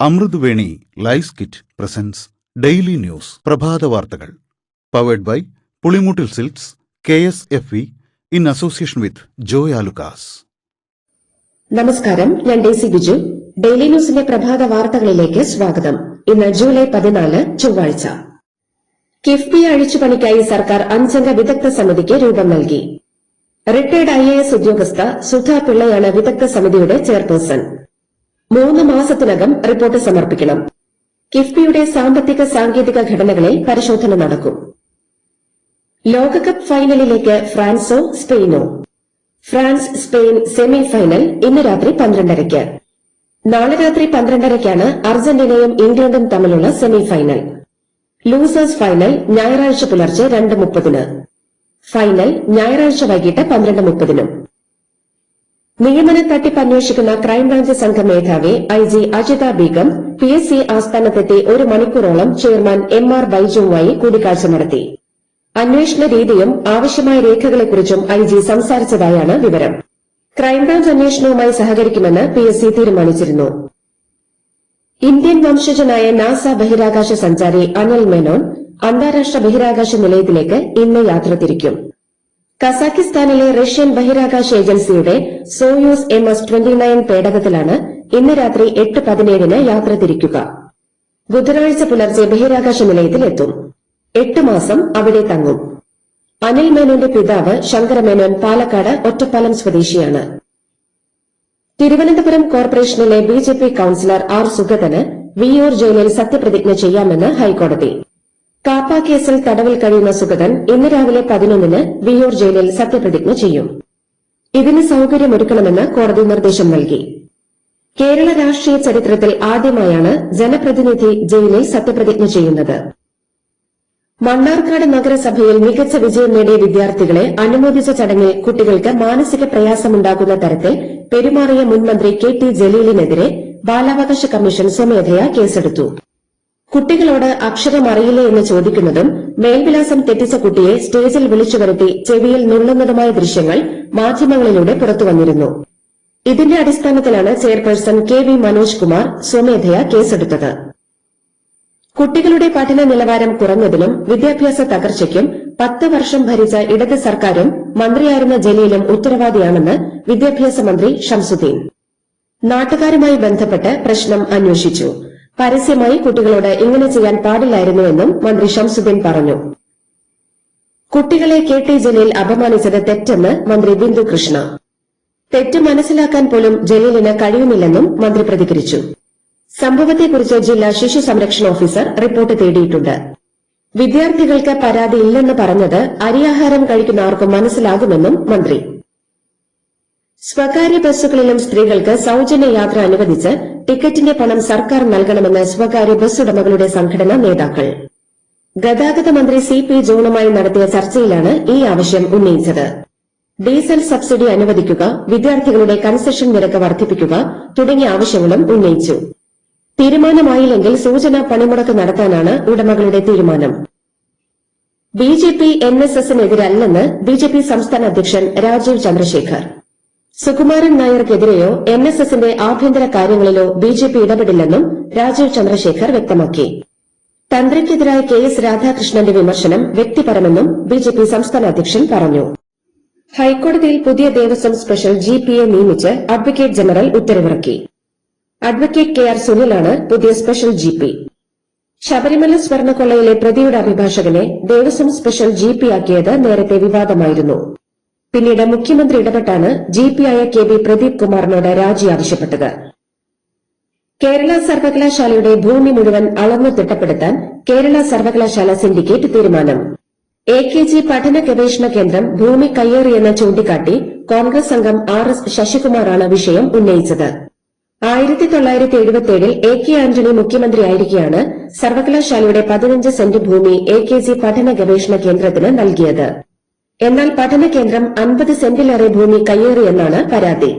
Amruthaveni lice kit presents daily news പ്രഭാത വാർത്തകൾ powered by Pulimoottil silks KSFE in association with Joy Alukkas. നമസ്കാരം, ഞാൻ ഡേസി ബിജു. ഡെയിലി ന്യൂസിന്റെ പ്രഭാത വാർത്തകളിലേക്ക് സ്വാഗതം. ഇന്ന് ജൂലൈ 14 ചൊവ്വാഴ്ച. കിഫ്ബി അഴിച്ചുപണിക്കായി സർക്കാർ 5-അംഗ വിദഗ്ധ സമിതിക്ക് രൂപം നൽകി. റിട്ടയർഡ് IAS ഉദ്യോഗസ്ഥ സുധാ പിള്ളയാണ് വിദഗ്ധ സമിതിയുടെ ചെയർപേഴ്സൺ. 3 മാസത്തിനകം റിപ്പോർട്ട് സമർപ്പിക്കണം. കിഫ്ബിയുടെ സാമ്പത്തിക സാങ്കേതിക ഘടനകളിൽ പരിശോധന നടക്കും. ലോകകപ്പ് ഫൈനലിലേക്ക് ഫ്രാൻസോ സ്പെയിനോ? ഫ്രാൻസ് സ്പെയിൻ സെമി ഫൈനൽ ഇന്ന് രാത്രി 12:30. നാളെ രാത്രി 12:30 അർജന്റീനയും ഇംഗ്ലണ്ടും തമ്മിലുള്ള സെമി ഫൈനൽ. ലൂസേഴ്സ് ഫൈനൽ ഞായറാഴ്ച പുലർച്ചെ 2:30. ഫൈനൽ ഞായറാഴ്ച വൈകിട്ട് 12:30. നിയമന തട്ടിപ്പ് അന്വേഷിക്കുന്ന ക്രൈംബ്രാഞ്ച് സംഘം മേധാവി IG അജിത ബീഗം PSC ആസ്ഥാനത്തെത്തി 1 മണിക്കൂറോളം ചെയർമാൻ MR ബൈജുവുമായി കൂടിക്കാഴ്ച നടത്തി. അന്വേഷണ രീതിയും ആവശ്യമായ രേഖകളെക്കുറിച്ചും IG സംസാരിച്ചതായാണ് വിവരം. ക്രൈംബ്രാഞ്ച് അന്വേഷണവുമായി സഹകരിക്കുമെന്ന് PSC തീരുമാനിച്ചിരുന്നു. ഇന്ത്യൻ വംശജനായ നാസ ബഹിരാകാശ സഞ്ചാരി അനിൽ മേനോൻ അന്താരാഷ്ട്ര ബഹിരാകാശ നിലയത്തിലേക്ക് ഇന്ന് യാത്ര തിരിക്കും. കസാഖിസ്ഥാനിലെ റഷ്യൻ ബഹിരാകാശ ഏജൻസിയുടെ സോയൂസ് MS-29 പേടകത്തിലാണ് ഇന്ന് രാത്രി 8:17 യാത്ര തിരിക്കുക. ബുധനാഴ്ച പുലർച്ചെ ബഹിരാകാശ നിലയത്തിലെത്തും. 8 മാസം അവിടെ തങ്ങും. അനിൽ മേനോന്റെ പിതാവ് ശങ്കര മേനോൻ പാലക്കാട് ഒറ്റപ്പാലം സ്വദേശിയാണ്. തിരുവനന്തപുരം കോർപ്പറേഷനിലെ BJP കൌൺസിലർ R സുഗതന് വിയ്യൂർ ജയിലിൽ സത്യപ്രതിജ്ഞ ചെയ്യാമെന്ന് ഹൈക്കോടതി. കാപ്പ കേസിൽ തടവിൽ കഴിയുന്ന സുഗതൻ ഇന്ന് രാവിലെ 11-ന് വിയ്യൂർ ജയിലിൽ സത്യപ്രതിജ്ഞ ചെയ്യും. ഇതിന് സൌകര്യമൊരുക്കണമെന്ന് കോടതി നിർദ്ദേശം നൽകി. കേരള രാഷ്ട്രീയ ചരിത്രത്തിൽ ആദ്യമായാണ് ജനപ്രതിനിധി ജയിലിൽ സത്യപ്രതിജ്ഞ ചെയ്യുന്നത്. മണ്ണാർക്കാട് നഗരസഭയിൽ മികച്ച വിജയം നേടിയ വിദ്യാർത്ഥികളെ അനുമോദിച്ച ചടങ്ങിൽ കുട്ടികൾക്ക് മാനസിക പ്രയാസമുണ്ടാക്കുന്ന തരത്തിൽ പെരുമാറിയ മുൻമന്ത്രി KT ജലീലിനെതിരെ ബാലാവകാശ കമ്മീഷൻ സ്വമേധയാ കേസെടുത്തു. കുട്ടികളോട് അക്ഷരം അറിയില്ലേ എന്ന് ചോദിക്കുന്നതും മേൽവിലാസം തെറ്റിച്ച കുട്ടിയെ സ്റ്റേജിൽ വിളിച്ചുവരുത്തി ചെവിയിൽ നുള്ളുന്നതുമായ ദൃശ്യങ്ങൾ മാധ്യമങ്ങളിലൂടെ പുറത്തുവന്നിരുന്നു. ഇതിന്റെ അടിസ്ഥാനത്തിലാണ് ചെയർപേഴ്സൺ KV മനോജ് കുമാർ സ്വമേധയാ കേസെടുത്തത്. കുട്ടികളുടെ പഠന നിലവാരം കുറഞ്ഞതിനും വിദ്യാഭ്യാസ തകർച്ചയ്ക്കും 10 വർഷം ഭരിച്ച ഇടത് സർക്കാരും മന്ത്രിയായിരുന്ന ജലീലും ഉത്തരവാദിയാണെന്ന് വിദ്യാഭ്യാസ മന്ത്രി ഷംസുദ്ദീൻ നാട്ടുകാരുമായി ബന്ധപ്പെട്ട് പ്രശ്നം അന്വേഷിച്ചു. പരസ്യമായി കുട്ടികളോട് ഇങ്ങനെ ചെയ്യാൻ പാടില്ലായിരുന്നുവെന്നും മന്ത്രി ഷംസുദ്ദീൻ പറഞ്ഞു. കുട്ടികളെ KT ജലീൽ അപമാനിച്ചത് തെറ്റെന്ന് മന്ത്രി ബിന്ദു കൃഷ്ണ. തെറ്റ് മനസ്സിലാക്കാൻ പോലും ജലീലിന് കഴിയുന്നില്ലെന്നും മന്ത്രി പ്രതികരിച്ചു. സംഭവത്തെക്കുറിച്ച് ജില്ലാ ശിശു സംരക്ഷണ ഓഫീസർ റിപ്പോർട്ട് തേടിയിട്ടുണ്ട്. വിദ്യാർത്ഥികൾക്ക് പരാതിയില്ലെന്ന് പറഞ്ഞത് അരിയാഹാരം കഴിക്കുന്ന ആർക്കും മനസ്സിലാകുമെന്നും മന്ത്രി. സ്വകാര്യ ബസ്സുകളിലും സ്ത്രീകൾക്ക് സൌജന്യ യാത്ര അനുവദിച്ച് ടിക്കറ്റിന്റെ പണം സർക്കാർ നൽകണമെന്ന് സ്വകാര്യ ബസ് ഉടമകളുടെ സംഘടനാ നേതാക്കൾ. ഗതാഗത മന്ത്രി CP ജോണുമായി നടത്തിയ ചർച്ചയിലാണ് ഈ ആവശ്യം ഉന്നയിച്ചത്. ഡീസൽ സബ്സിഡി അനുവദിക്കുക, വിദ്യാർത്ഥികളുടെ കൺസെഷൻ നിരക്ക് വർദ്ധിപ്പിക്കുക തുടങ്ങിയ ആവശ്യങ്ങളും ഉന്നയിച്ചു. തീരുമാനമായില്ലെങ്കിൽ സൂചനാ പണിമുടക്ക് നടത്താനാണ് ഉടമകളുടെ തീരുമാനം. BJP NSSനെതിരല്ലെന്ന് BJP സംസ്ഥാന അധ്യക്ഷൻ രാജീവ് ചന്ദ്രശേഖർ. സുകുമാരൻ നായർക്കെതിരെയോ NSSന്റെ ആഭ്യന്തര കാര്യങ്ങളിലോ BJP ഇടപെടില്ലെന്നും രാജീവ് ചന്ദ്രശേഖർ വ്യക്തമാക്കി. തന്ത്രിക്കെതിരായ KS രാധാകൃഷ്ണന്റെ വിമർശനം വ്യക്തിപരമെന്നും BJP സംസ്ഥാന അധ്യക്ഷൻ പറഞ്ഞു. ഹൈക്കോടതിയിൽ പുതിയ ദേവസ്വം സ്പെഷ്യൽ GPയെ നിയമിച്ച് അഡ്വക്കേറ്റ് ജനറൽ ഉത്തരവിറക്കി. അഡ്വക്കേറ്റ് KR സുനിലാണ് പുതിയ സ്പെഷ്യൽ GP. ശബരിമല സ്വർണ്ണക്കൊള്ളയിലെ പ്രതിയുടെ അഭിഭാഷകനെ ദേവസ്വം സ്പെഷ്യൽ GP ആക്കിയത് നേരത്തെ വിവാദമായിരുന്നു. പിന്നീട് മുഖ്യമന്ത്രി ഇടപെട്ടാണ് GPയായ KB പ്രദീപ് കുമാറിനോട് രാജി ആവശ്യപ്പെട്ടത്. കേരള സർവകലാശാലയുടെ ഭൂമി മുഴുവൻ അളന്നു തിട്ടപ്പെടുത്താൻ കേരള സർവകലാശാല സിൻഡിക്കേറ്റ് തീരുമാനം. AKG പഠന ഗവേഷണ കേന്ദ്രം ഭൂമി കയ്യേറിയെന്ന് ചൂണ്ടിക്കാട്ടി കോൺഗ്രസ് അംഗം RS ശശികുമാറാണ് വിഷയം ഉന്നയിച്ചത്. 1977-ൽ AK ആന്റണി മുഖ്യമന്ത്രിയായിരിക്കെയാണ് സർവകലാശാലയുടെ 15 സെന്റ് ഭൂമി AKG പഠന ഗവേഷണ കേന്ദ്രത്തിന് നൽകിയത്. എന്നാൽ പഠന കേന്ദ്രം 50 സെന്റിലേറെ ഭൂമി കയ്യേറിയെന്നാണ് പരാതി.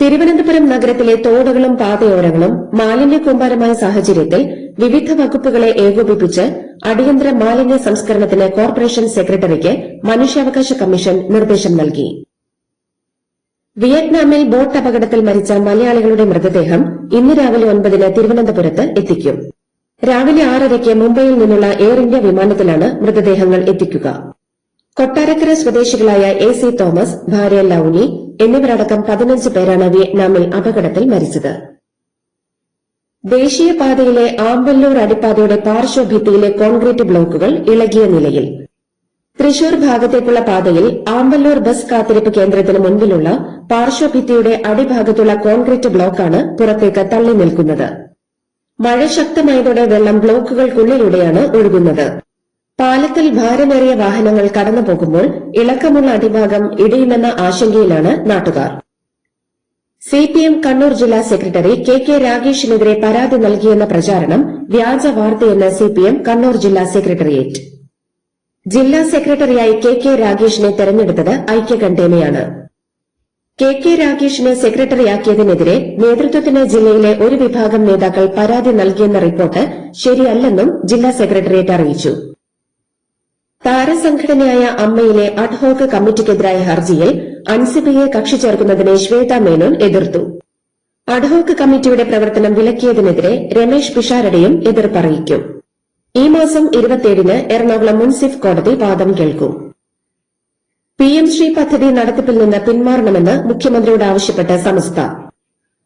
തിരുവനന്തപുരം നഗരത്തിലെ തോടുകളും പാതയോരങ്ങളും മാലിന്യക്കൂമ്പാരമായ സാഹചര്യത്തിൽ വിവിധ വകുപ്പുകളെ ഏകോപിപ്പിച്ച് അടിയന്തര മാലിന്യ സംസ്കരണത്തിന് കോർപ്പറേഷൻ സെക്രട്ടറിക്ക് മനുഷ്യാവകാശ കമ്മീഷൻ നിർദ്ദേശം നൽകി. വിയറ്റ്നാമിൽ ബോട്ട് അപകടത്തിൽ മരിച്ച മലയാളികളുടെ മൃതദേഹം ഇന്ന് രാവിലെ 9-ന് തിരുവനന്തപുരത്ത് എത്തിക്കും. രാവിലെ 6:30 മുംബൈയിൽ നിന്നുള്ള എയർ ഇന്ത്യ വിമാനത്തിലാണ് മൃതദേഹങ്ങൾ എത്തിക്കുക. കൊട്ടാരക്കര സ്വദേശികളായ AC തോമസ്, ഭാര്യ ലൌനി എന്നിവരടക്കം 15 പേരാണ് വിയറ്റ്നാമിൽ അപകടത്തിൽ മരിച്ചത്. ദേശീയപാതയിലെ ആമ്പല്ലൂർ അടിപ്പാതയുടെ പാർശ്വഭിത്തിയിലെ കോൺക്രീറ്റ് ബ്ലോക്കുകൾ ഇളകിയ നിലയിൽ. തൃശൂർ ഭാഗത്തേക്കുള്ള പാതയിൽ ആമ്പല്ലൂർ ബസ് കാത്തിരിപ്പ് കേന്ദ്രത്തിന് മുൻപിലുള്ള പാർശ്വഭിത്തിയുടെ അടിഭാഗത്തുള്ള കോൺക്രീറ്റ് ബ്ലോക്കാണ് പുറത്തേക്ക് തള്ളി നിൽക്കുന്നത്. മഴ ശക്തമായതോടെ വെള്ളം ബ്ലോക്കുകൾക്കുള്ളിലൂടെയാണ് ഒഴുകുന്നത്. പാലത്തിൽ ഭാരമേറിയ വാഹനങ്ങൾ കടന്നുപോകുമ്പോൾ ഇളക്കമുള്ള അടിഭാഗം ഇടിയുമെന്ന ആശങ്കയിലാണ് നാട്ടുകാർ. CPM കണ്ണൂർ ജില്ലാ സെക്രട്ടറി KK രാഗേഷിനെതിരെ പരാതി നൽകിയെന്ന പ്രചാരണം വ്യാജ വാർത്തയെന്ന് CPM കണ്ണൂർ ജില്ലാ സെക്രട്ടേറിയറ്റ്. ജില്ലാ സെക്രട്ടറിയായി KK രാഗേഷിനെ തെരഞ്ഞെടുത്തത് ഐക്യകണ്ഠേനയാണ്. KK രാഗേഷിനെ സെക്രട്ടറിയാക്കിയതിനെതിരെ നേതൃത്വത്തിന് ജില്ലയിലെ ഒരു വിഭാഗം നേതാക്കൾ പരാതി നൽകിയെന്ന റിപ്പോർട്ട് ശരിയല്ലെന്നും ജില്ലാ സെക്രട്ടേറിയറ്റ് അറിയിച്ചു. താരസംഘടനയായ അമ്മയിലെ അഡ്ഹോക്ക് കമ്മിറ്റിക്കെതിരായ ഹർജിയിൽ അൻസിബയെ കക്ഷി ചേർക്കുന്നതിനെ ശ്വേത മേനോൻ എതിർത്തു. അഡ്ഹോക്ക് കമ്മിറ്റിയുടെ പ്രവർത്തനം വിലക്കിയതിനെതിരെ രമേശ് പിഷാരടിയും എതിർപ്പറിയിക്കും. ഈ മാസം 27-ന് എറണാകുളം മുൻസിഫ് കോടതി വാദം കേൾക്കും. PM ശ്രീ പദ്ധതി നടത്തിപ്പിൽ നിന്ന് പിന്മാറണമെന്ന് മുഖ്യമന്ത്രിയോട് ആവശ്യപ്പെട്ട സമസ്ത.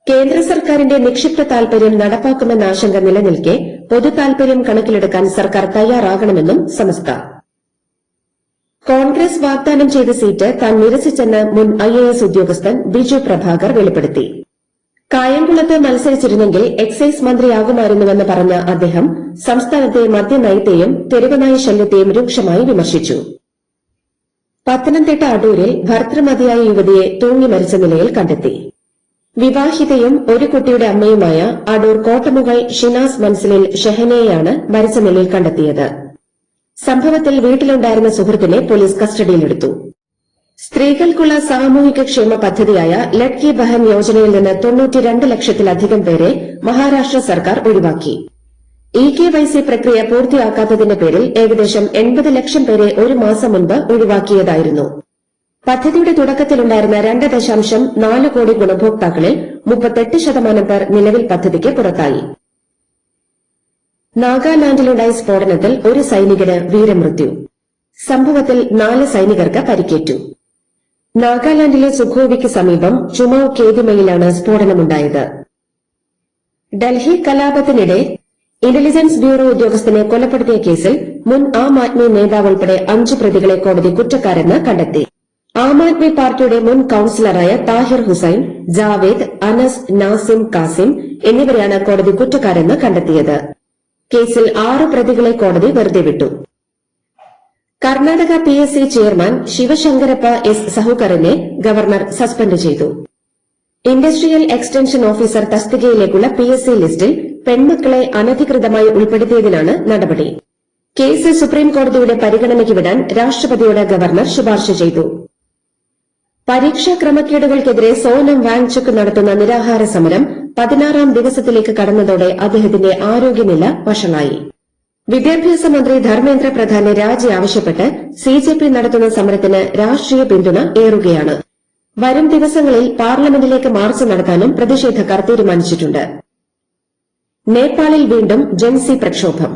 കേന്ദ്ര സർക്കാരിന്റെ നിക്ഷിപ്ത താൽപര്യം നടപ്പാക്കുമെന്ന ആശങ്ക നിലനിൽക്കെ പൊതു താൽപര്യം കണക്കിലെടുക്കാൻ സർക്കാർ തയ്യാറാകണമെന്നും സമസ്ത. കോൺഗ്രസ് വാഗ്ദാനം ചെയ്ത സീറ്റ് താൻ നിരസിച്ചെന്ന് മുൻ IAS ഉദ്യോഗസ്ഥൻ ബിജു പ്രഭാകർ വെളിപ്പെടുത്തി. കായംകുളത്ത് മത്സരിച്ചിരുന്നെങ്കിൽ എക്സൈസ് മന്ത്രിയാകുമായിരുന്നുവെന്ന് പറഞ്ഞ അദ്ദേഹം സംസ്ഥാനത്തെ മദ്യനയത്തെയും തെരുവുനായ ശല്യത്തെയും രൂക്ഷമായി വിമർശിച്ചു. പത്തനംതിട്ട അടൂരിൽ ഭർതൃമതിയായ യുവതിയെ തൂങ്ങി മരിച്ച നിലയിൽ കണ്ടെത്തി. വിവാഹിതയും ഒരു കുട്ടിയുടെ അമ്മയുമായ അടൂർ കോട്ടമുകൾ ഷിനാസ് മൻസിലിൽ ഷെഹനയെയാണ് മരിച്ച നിലയിൽ കണ്ടെത്തിയത്. സംഭവത്തിൽ വീട്ടിലുണ്ടായിരുന്ന സുഹൃത്തിനെ പോലീസ് കസ്റ്റഡിയിലെടുത്തു. സ്ത്രീകൾക്കുള്ള സാമൂഹിക ക്ഷേമ പദ്ധതിയായ ലഡ്കി ബഹൻ യോജനയിൽ നിന്ന് 92 ലക്ഷത്തിലധികം പേരെ മഹാരാഷ്ട്ര സർക്കാർ ഒഴിവാക്കി. EKYC പ്രക്രിയ പൂർത്തിയാക്കാത്തതിന്റെ പേരിൽ ഏകദേശം 80 ലക്ഷം പേരെ ഒരു മാസം മുൻപ് ഒഴിവാക്കിയതായിരുന്നു. പദ്ധതിയുടെ തുടക്കത്തിലുണ്ടായിരുന്ന 2.4 കോടി ഗുണഭോക്താക്കളിൽ 38% പേർ നിലവിൽ പദ്ധതിക്ക് പുറത്തായി. നാഗാലാൻഡിലുണ്ടായ സ്ഫോടനത്തിൽ ഒരു സൈനികന് വീരമൃത്യു. സംഭവത്തിൽ 4 സൈനികർക്ക് പരിക്കേറ്റു. നാഗാലാൻഡിലെ സുഖോവിക്ക് സമീപം ചുമൌ കേതിമയിലാണ് സ്ഫോടനമുണ്ടായത്. ഡൽഹി കലാപത്തിനിടെ ഇന്റലിജൻസ് ബ്യൂറോ ഉദ്യോഗസ്ഥനെ കൊലപ്പെടുത്തിയ കേസിൽ മുൻ ആം ആദ്മി നേതാവ് ഉൾപ്പെടെ 5 പ്രതികളെ കോടതി കുറ്റക്കാരെന്ന് കണ്ടെത്തി. ആം ആദ്മി പാർട്ടിയുടെ മുൻ കൌൺസിലറായ താഹിർ ഹുസൈൻ, ജാവേദ്, അനസ്, നാസിം, കാസിം എന്നിവരെയാണ് കോടതി കുറ്റക്കാരെന്ന് കണ്ടെത്തിയത്. കേസിൽ 6 പ്രതികളെ കോടതി വെറുതെ വിട്ടു. Karnataka PSC chairman Shivashankarappa S. സഹുകറിനെ ഗവർണർ സസ്പെൻഡ് ചെയ്തു. ഇൻഡസ്ട്രിയൽ എക്സ്റ്റൻഷൻ ഓഫീസർ തസ്തികയിലേക്കുള്ള PSC ലിസ്റ്റിൽ പെൺമക്കളെ അനധികൃതമായി ഉൾപ്പെടുത്തിയതിനാണ് നടപടി. കേസ് സുപ്രീംകോടതിയുടെ പരിഗണനയ്ക്ക് വിടാൻ രാഷ്ട്രപതിയോട് ഗവർണർ ശുപാർശ ചെയ്തു. പരീക്ഷാ ക്രമക്കേടുകൾക്കെതിരെ സോനം വാങ്ചുക് നടത്തുന്ന നിരാഹാര സമരം 16ാം ദിവസത്തിലേക്ക് കടന്നതോടെ അദ്ദേഹത്തിന്റെ ആരോഗ്യനില വഷളായി. വിദ്യാഭ്യാസ മന്ത്രി ധർമ്മേന്ദ്ര പ്രധാന്റെ രാജി ആവശ്യപ്പെട്ട് CJP നടത്തുന്ന സമരത്തിന് രാഷ്ട്രീയ പിന്തുണ ഏറുകയാണ്. വരും ദിവസങ്ങളിൽ പാർലമെന്റിലേക്ക് മാർച്ച് നടത്താനും പ്രതിഷേധക്കാർ തീരുമാനിച്ചിട്ടുണ്ട്. നേപ്പാളിൽ വീണ്ടും ജൻസി പ്രക്ഷോഭം.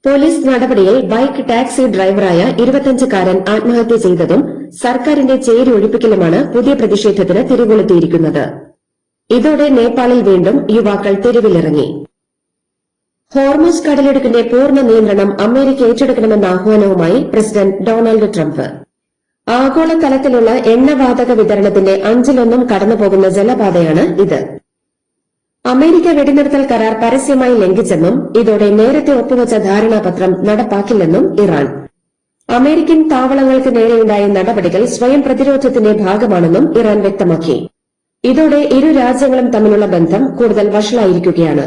പോലീസ് നടപടിയിൽ ബൈക്ക് ടാക്സി ഡ്രൈവറായ 25-കാരൻ ആത്മഹത്യ ചെയ്തതും സർക്കാരിന്റെ ചേരി ഒഴിപ്പിക്കലുമാണ് പുതിയ പ്രതിഷേധത്തിന് തിരികൊളുത്തിയിരിക്കുന്നത്. ഇതോടെ നേപ്പാളിൽ വീണ്ടും യുവാക്കൾ തെരുവിലിറങ്ങി. ഹോർമുസ് കടലിടുക്കിന്റെ പൂർണ്ണ നിയന്ത്രണം അമേരിക്ക ഏറ്റെടുക്കണമെന്ന ആഹ്വാനവുമായി പ്രസിഡന്റ് ഡൊണാൾഡ് ട്രംപ്. ആഗോളതലത്തിലുള്ള എണ്ണവാതക വിതരണത്തിന്റെ 1/5 കടന്നുപോകുന്ന ജലപാതയാണ് ഇത്. അമേരിക്ക വെടിനിർത്തൽ കരാർ പരസ്യമായി ലംഘിച്ചെന്നും ഇതോടെ നേരത്തെ ഒപ്പുവച്ച ധാരണാപത്രം നടപ്പാക്കില്ലെന്നും ഇറാൻ. അമേരിക്കൻ താവളങ്ങൾക്ക് നേരെയുണ്ടായ നടപടികൾ സ്വയം പ്രതിരോധത്തിന്റെ ഭാഗമാണെന്നും ഇറാൻ വ്യക്തമാക്കി. ഇതോടെ ഇരു രാജ്യങ്ങളും തമ്മിലുള്ള ബന്ധം കൂടുതൽ വഷളായിരിക്കുകയാണ്.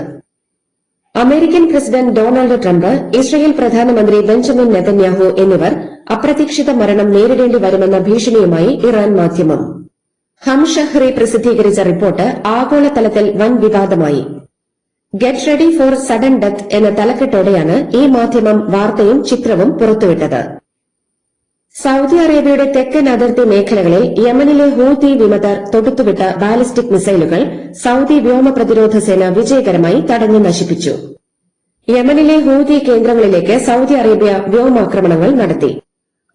American president Donald Trump, Israel പ്രധാനമന്ത്രി ബെഞ്ചമിൻ നെതന്യാഹു എന്നിവർ അപ്രതീക്ഷിത മരണം നേരിടേണ്ടി വരുമെന്ന ഭീഷണിയുമായി ഇറാൻ മാധ്യമം ഹം ഷഹ്റി പ്രസിദ്ധീകരിച്ച റിപ്പോർട്ട് ആഗോളതലത്തിൽ വൻ വിവാദമായി. Get ready for sudden death എന്ന തലക്കെട്ടോടെയാണ് ഈ മാധ്യമം വാർത്തയും ചിത്രവും പുറത്തുവിട്ടത്. സൌദി അറേബ്യയുടെ തെക്കൻ അതിർത്തി മേഖലകളിൽ യമനിലെ ഹൂതി വിമതർ തൊടുത്തുവിട്ട ബാലിസ്റ്റിക് മിസൈലുകൾ സൌദി വ്യോമ പ്രതിരോധ സേന വിജയകരമായി തടഞ്ഞു നശിപ്പിച്ചു. യമനിലെ ഹൂതി കേന്ദ്രങ്ങളിലേക്ക് സൌദി അറേബ്യ വ്യോമാക്രമണങ്ങൾ നടത്തി.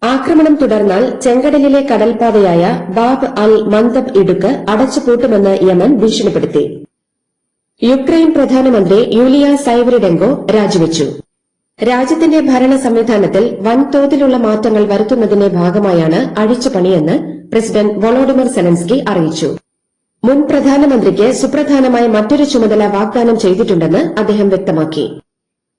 ആക്രമണം തുടർന്നാൽ ചെങ്കടലിലെ കടൽപാതയായ ബാബ് അൽ മന്ദബ് ഇടുക്ക് അടച്ചുപൂട്ടുമെന്ന് യമൻ ഭീഷണിപ്പെടുത്തി. യുക്രൈൻ പ്രധാനമന്ത്രി യൂലിയ സൈവറിഡെങ്കോ രാജിവെച്ചു. രാജ്യത്തിന്റെ ഭരണ സംവിധാനത്തിൽ വൻതോതിലുള്ള മാറ്റങ്ങൾ വരുത്തുന്നതിന്റെ ഭാഗമായാണ് അഴിച്ചുപണിയെന്ന് പ്രസിഡന്റ് വൊളോഡിമർ സെലൻസ്കി അറിയിച്ചു. മുൻ പ്രധാനമന്ത്രിക്ക് സുപ്രധാനമായ മറ്റൊരു ചുമതല വാഗ്ദാനം ചെയ്തിട്ടുണ്ടെന്ന് അദ്ദേഹം വ്യക്തമാക്കി.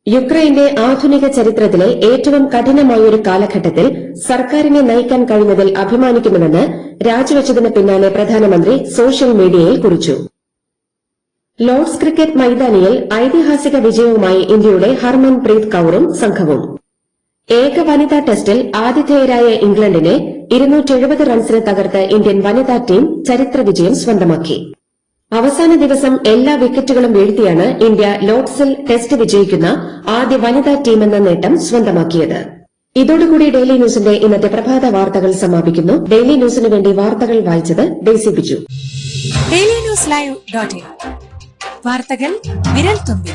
യുക്രൈന്റെ ആധുനിക ചരിത്രത്തിലെ ഏറ്റവും കഠിനമായൊരു കാലഘട്ടത്തിൽ സർക്കാരിനെ നയിക്കാൻ കഴിഞ്ഞതിൽ അഭിമാനിക്കുന്നുവെന്ന് രാജിവെച്ചതിന് പിന്നാലെ പ്രധാനമന്ത്രി സോഷ്യൽ മീഡിയയിൽ കുറിച്ചു. ലോർഡ്സ് ക്രിക്കറ്റ് മൈതാനിയിൽ ഐതിഹാസിക വിജയവുമായി ഇന്ത്യയുടെ ഹർമൻപ്രീത് കൌറും സംഘവും. ഏക വനിതാ ടെസ്റ്റിൽ ആതിഥേയരായ ഇംഗ്ലണ്ടിനെ 270 റൺസിന് തകർത്ത് ഇന്ത്യൻ വനിതാ ടീം ചരിത്ര വിജയം സ്വന്തമാക്കി. അവസാന ദിവസം എല്ലാ വിക്കറ്റുകളും വീഴ്ത്തിയാണ് ഇന്ത്യ ലോർഡ്സിൽ ടെസ്റ്റ് വിജയിക്കുന്ന ആദ്യ വനിതാ ടീമെന്ന നേട്ടം സ്വന്തമാക്കിയത്. ഇതോടുകൂടി ഡെയിലി ന്യൂസിന്റെ ഇന്നത്തെ പ്രഭാത വാർത്തകൾ സമാപിക്കുന്നു. ഡെയിലി ന്യൂസിന് വേണ്ടി വാർത്തകൾ വായിച്ചത് ഡെയ്സി ബിജു. DailyNewsLive.in വാർത്തകൾ വിരൽ തുമ്പിൽ.